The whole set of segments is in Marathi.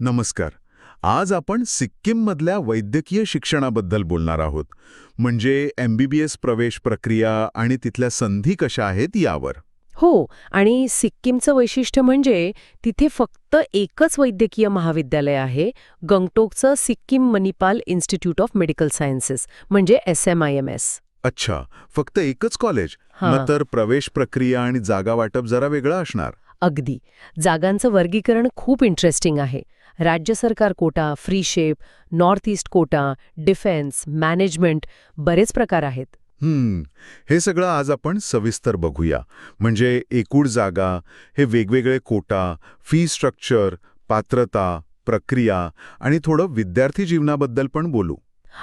नमस्कार. आज आपण सिक्कीममधल्या वैद्यकीय शिक्षणाबद्दल बोलणार आहोत. म्हणजे MBBS प्रवेश प्रक्रिया आणि तिथल्या संधी कशा आहेत यावर. हो, आणि सिक्कीमचं वैशिष्ट्य म्हणजे तिथे फक्त एकच वैद्यकीय महाविद्यालय आहे, गंगटोकचं Sikkim Manipal institute of medical sciences, म्हणजे SMIMS. अच्छा, फक्त एकच कॉलेज? हां. मग तर प्रवेश प्रक्रिया आणि जागा वाटप जरा वेगळं असणार. अगदी. जागांचं वर्गीकरण खूप इंटरेस्टिंग आहे. राज्य सरकार quota, free shape, north east quota, defence, management, बरेच प्रकार आहेत. हे सगळं आज आपण सविस्तर बघूया. म्हणजे एकूण जागा, हे वेगवेगळे कोटा, फी स्ट्रक्चर, पात्रता, प्रक्रिया आणि थोडं विद्यार्थी जीवनाबद्दल पण बोलू.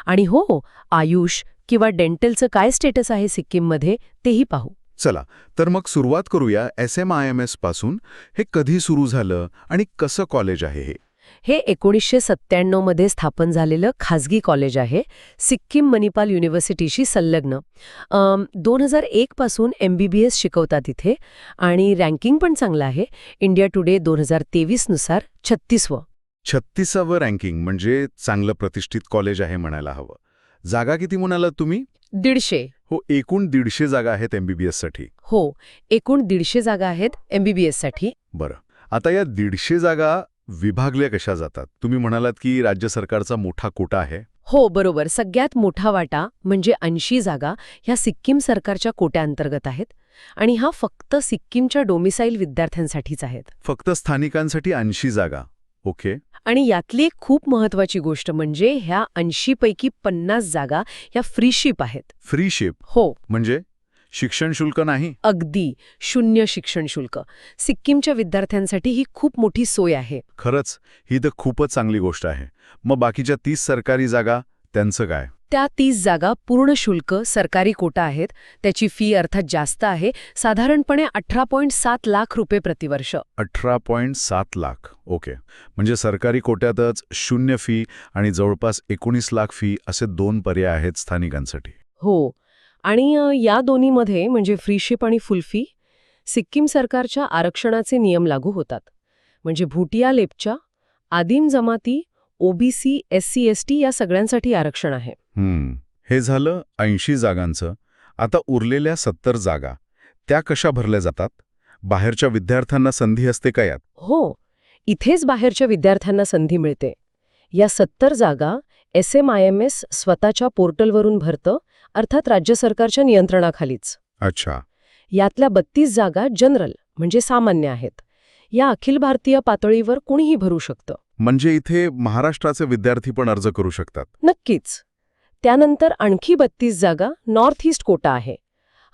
आणि हो, आयुष किंवा डेंटलचं काय स्टेटस आहे सिक्कीममध्ये तेही पाहू. चला, तर मग सुरुवात करूया SMIMS पासून. हे कधी सुरू झालं आणि कसं कॉलेज आहे हे? हे 1997 मध्ये स्थापन झालेलं खाजगी कॉलेज आहे, सिक्कीम मणिपाल युनिव्हर्सिटीशी संलग्न. 2001 पासून MBBS शिकवतात इथे आणि रँकिंग पण चांगलं आहे. इंडिया टुडे 2023 नुसार 36वं. 36वं रँकिंग म्हणजे चांगलं प्रतिष्ठित कॉलेज आहे म्हणायला हवं. जागा किती म्हणालात तुम्ही? 150. हो, एकूण 150 जागा आहेत MBBS साठी. हो, एकूण 150 जागा आहेत MBBS साठी. बरं, आता या 150 जागा विभागल्या कशा जातात? तुम्ही म्हणालात की राज्य सरकारचा मोठा कोटा आहे. हो, बरोबर. सगळ्यात मोठा वाटा म्हणजे 80 जागा ह्या सिक्कीम सरकारच्या कोट्याअंतर्गत आहेत आणि हा फक्त सिक्कीमच्या डोमिसाईल विद्यार्थ्यांसाठीच आहेत. फक्त स्थानिकांसाठी 80 जागा. ओके. आणि यातली एक खूप महत्वाची गोष्ट म्हणजे ह्या 80 पैकी 50 जागा ह्या फ्रीशिप आहेत. फ्री शिप हो, म्हणजे शिक्षण शुल्क नाही? अगदी 0 शिक्षण शुल्क. सिक्कीमच्या विद्यार्थ्यांसाठी ही खूप मोठी सोय आहे. खरंच, ही तर खूपच चांगली गोष्ट आहे. मग बाकीच्या 30 सरकारी जागा, त्यांचं काय? त्या 30 जागा पूर्ण शुल्क सरकारी कोटा आहेत. त्याची फी अर्थात जास्त आहे, साधारणपणे 18.7 लाख रुपये प्रतिवर्ष. 18.7 लाख. ओके. म्हणजे सरकारी कोट्यातच 0 फी आणि जवळपास 19 लाख फी असे 2 पर्याय आहेत स्थानिकांसाठी. हो, आणि या दोन्हीमध्ये म्हणजे फ्रीशिप आणि फुल फी सिक्कीम सरकारच्या आरक्षणाचे नियम लागू होतात. म्हणजे भुटिया लेप्चा, आदिम जमाती, OBC, SC, ST या सगळ्यांसाठी आरक्षण आहे. हे झालं 80 जागांचं. आता उरलेल्या 70 जागा, त्या कशा भरल्या जातात? बाहेरच्या विद्यार्थ्यांना संधी असते का यात? हो, इथेच बाहेरच्या विद्यार्थ्यांना संधी मिळते. या 70 जागा SMIMS स्वतःच्या पोर्टलवरून भरतं, अर्थात राज्य सरकारच्या नियंत्रणाखालीच. अच्छा. यातल्या 32 जागा जनरल म्हणजे सामान्य आहेत. या अखिल भारतीय पातळीवर कुणीही भरू शकतं. म्हणजे इथे महाराष्ट्राचे विद्यार्थी पण अर्ज करू शकतात? नक्कीच. त्यानंतर आणखी 32 जागा नॉर्थ ईस्ट कोटा आहे.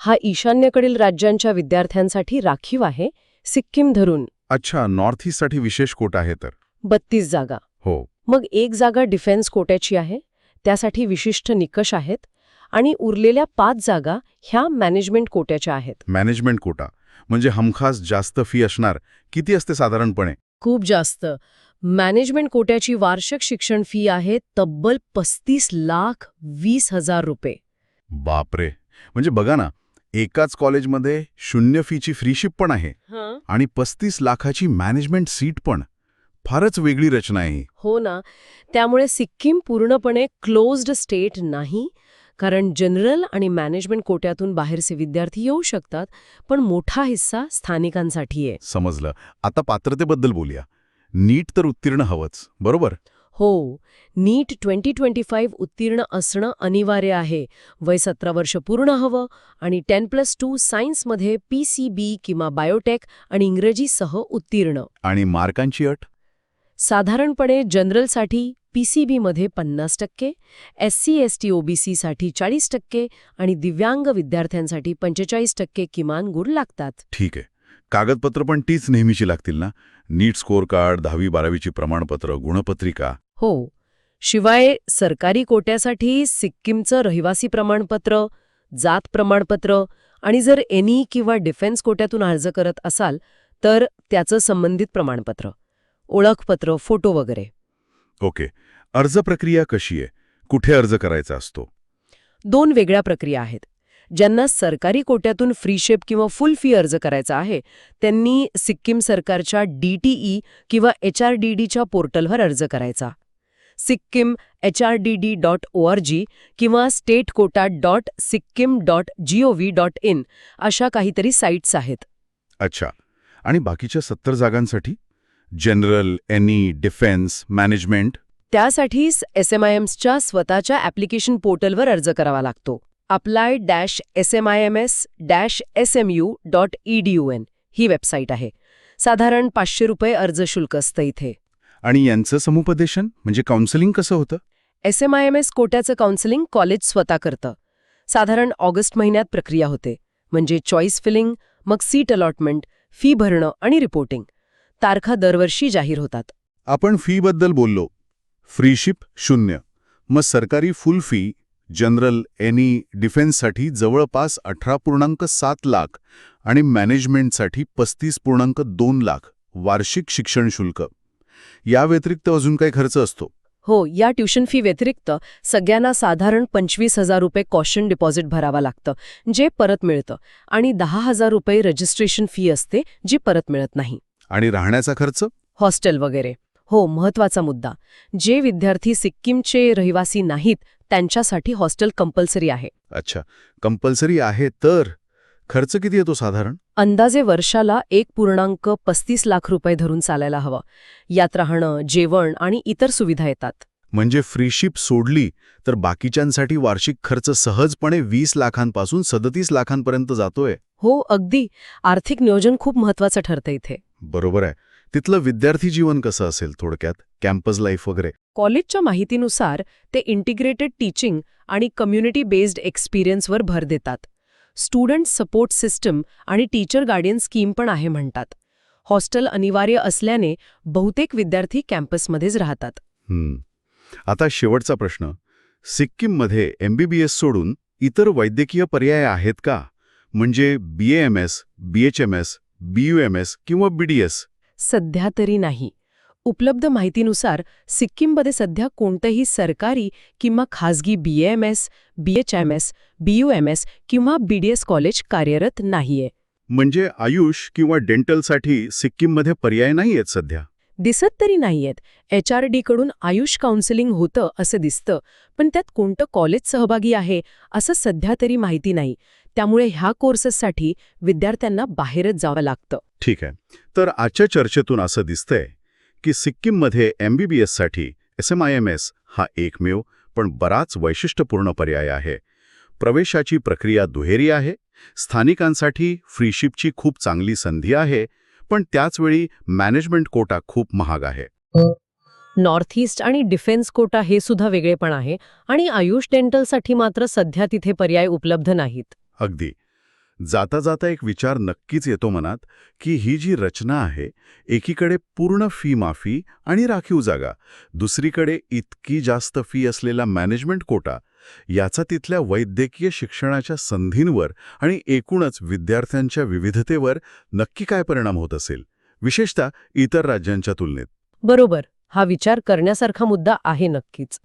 हा ईशान्येकडील राज्यांच्या विद्यार्थ्यांसाठी राखीव आहे, सिक्कीम धरून. अच्छा, नॉर्थ ईस्टसाठी विशेष कोटा आहे तर. 32 जागा. हो. मग एक जागा डिफेन्स कोट्याची आहे, त्यासाठी विशिष्ट निकष आहेत. आणि उरलेल्या 5 जागा ह्या मॅनेजमेंट कोट्याच्या आहेत. मॅनेजमेंट कोटा म्हणजे हमखास जास्त फी असणार. किती असते साधारणपणे? खूप जास्त. मॅनेजमेंट कोट्याची वार्षिक शिक्षण फी आहे तब्बल 35,20,000 रुपये. बापरे. म्हणजे बघा ना, एकाच कॉलेजमध्ये 0 फीची फ्रीशिप पण आहे आणि 35 लाखाची मॅनेजमेंट सीट पण. फारच वेगळी रचना आहे ही. हो ना. त्यामुळे सिक्कीम पूर्णपणे क्लोज्ड स्टेट नाही, कारण जनरल आणि मॅनेजमेंट कोट्यातून बाहेरचे विद्यार्थी येऊ शकतात, पण मोठा हिस्सा स्थानिकांसाठी आहे. समजलं. आता पात्रतेबद्दल बोलूया. नीट तर उत्तीर्ण हवंच, बरोबर? हो, नीट 2025 उत्तीर्ण असणं अनिवार्य आहे. वय 17 वर्ष पूर्ण हवं आणि 10+2 सायन्समध्ये PCB किंवा बायोटेक आणि इंग्रजीसह उत्तीर्ण. आणि मार्कांची अट? साधारणपणे जनरलसाठी PCBमध्ये 50%, SC, ST, OBC साठी 40% आणि दिव्यांग विद्यार्थ्यांसाठी 45% किमान गुण लागतात. ठीक आहे. कागदपत्र पण तीच नेहमीची लागतील ना? नीट स्कोअर कार्ड, 10वी-12वीची प्रमाणपत्र, गुणपत्रिका? हो. शिवाय सरकारी कोट्यासाठी सिक्कीमचं रहिवासी प्रमाणपत्र, जात प्रमाणपत्र आणि जर एनी किंवा डिफेन्स कोट्यातून अर्ज करत असाल तर त्याचं संबंधित प्रमाणपत्र, ओळखपत्र, फोटो वगैरे. ओके. अर्ज प्रक्रिया कशी आहे? कुठे अर्ज करायचा असतो? 2 वेगळ्या प्रक्रिया आहेत. ज्यांना सरकारी कोट्यातून फ्रीशेप किंवा फुल फी अर्ज करायचा आहे त्यांनी सिक्कीम सरकारच्या DTE किंवा HRDDच्या पोर्टलवर अर्ज करायचा. sikkim.hrdd.org किंवा statequota.sikkim.gov.in अशा काहीतरी साईट्स आहेत. अच्छा. आणि बाकीच्या 70 जागांसाठी जनरल, डिफेन्स, मॅनेजमेंट? त्यासाठी SMIMSच्या स्वतःच्या ॲप्लिकेशन पोर्टलवर अर्ज करावा लागतो. apply-smims-smu.edu ही वेबसाईट आहे. साधारण ₹500 अर्ज शुल्क असतं इथे. आणि यांचं समुपदेशन म्हणजे काउन्सिलिंग कसं होतं? SMIMS कोट्याचं काउन्सिलिंग कॉलेज स्वतः करतं. साधारण ऑगस्ट महिन्यात प्रक्रिया होते. म्हणजे चॉईस फिलिंग, मग सीट अलॉटमेंट, फी भरणं आणि रिपोर्टिंग. तारखा दरवर्षी जाहीर होतात. आपण फीबद्दल बोललो. फ्रीशिप 0. मग सरकारी फुल फी जनरल, डिफेन्ससाठी जवळपास 18.7 लाख आणि मॅनेजमेंटसाठी 35.2 लाख वार्षिक शिक्षण शुल्क. या व्यतिरिक्त अजून काही खर्च असतो? हो, या ट्युशन फी व्यतिरिक्त सगळ्यांना साधारण ₹25,000 कॉशन डिपॉझिट भरावा लागतं, जे परत मिळतं, आणि ₹10,000 रजिस्ट्रेशन फी असते, जी परत मिळत नाही. आणि राहण्याचा खर्च? हॉस्टेल वगैरे. हो, महत्वाचा मुद्दा. जे विद्यार्थी सिक्कीमचे रहिवासी नाहीत त्यांच्यासाठी हॉस्टेल कंपल्सरी आहे. अच्छा, कंपल्सरी आहे तर खर्च किती येतो साधारण? अंदाजे वर्षाला ₹1.35 लाख धरून चालायला हवं. यात राहणं, जेवण आणि इतर सुविधा येतात. म्हणजे फ्रीशिप सोडली तर बाकीच्यांसाठी वार्षिक खर्च सहजपणे 20 लाखांपासून 37 लाखांपर्यंत जातोय. हो, अगदी. आर्थिक नियोजन खूप महत्वाचं ठरतं इथे. बरोबर आहे. तिथलं विद्यार्थी जीवन कसं असेल थोडक्यात? कॅम्पस लाईफ वगैरे? कॉलेजच्या माहितीनुसार ते इंटिग्रेटेड टीचिंग आणि कम्युनिटी बेस्ड एक्सपिरियन्सवर भर देतात. स्टुडंट सपोर्ट सिस्टम आणि टीचर गार्डियन स्कीम पण आहे म्हणतात. हॉस्टेल अनिवार्य असल्याने बहुतेक विद्यार्थी कॅम्पसमध्येच राहतात. आता शेवटचा प्रश्न. सिक्कीममध्ये MBBS सोडून इतर वैद्यकीय पर्याय आहेत का? म्हणजे BAMS, BHMS, BUMS किंवा BDS? सध्या तरी नाही. उपलब्ध माहितीनुसार सिक्कीममध्ये सध्या कोणतंही सरकारी किंवा खाजगी BAMS, BHMS, BUMS किंवा BDS कॉलेज कार्यरत नाहीये. म्हणजे आयुष किंवा डेंटलसाठी सिक्कीममध्ये पर्याय नाहीयेत सध्या? दिसत तरी नाहीयेत. HRDकडून आयुष काउन्सिलिंग होतं असं दिसतं, पण त्यात कोणतं कॉलेज सहभागी आहे असं सध्या तरी माहिती नाही. त्यामुळे ह्या कोर्सेससाठी विद्यार्थ्यांना बाहेरच जावं लागतं. ठीक आहे. तर आजच्या चर्चेतून असं दिसतंय की सिक्कीममध्ये MBBSसाठी SMIMS हा एकमेव पण बराच वैशिष्ट्यपूर्ण पर्याय आहे. प्रवेशाची प्रक्रिया दुहेरी आहे. स्थानिकांसाठी फ्रीशिपची खूप चांगली संधी आहे, पण त्याचवेळी मॅनेजमेंट कोटा खूप महाग आहे. नॉर्थ ईस्ट आणि डिफेन्स कोटा हे सुद्धा वेगळेपण आहे, आणि आयुष डेंटलसाठी मात्र सध्या तिथे पर्याय उपलब्ध नाहीत. अगदी. जाता जाता एक विचार नक्कीच येतो मनात की ही जी रचना आहे, एकीकडे पूर्ण फी माफी आणि राखीव जागा, दुसरीकडे इतकी जास्त फी असलेला मॅनेजमेंट कोटा, याचा तिथल्या वैद्यकीय शिक्षणाच्या संधींवर आणि एकूणच विद्यार्थ्यांच्या विविधतेवर नक्की काय परिणाम होत असेल, विशेषतः इतर राज्यांच्या तुलनेत? बरोबर. हा विचार करण्यासारखा मुद्दा आहे नक्कीच.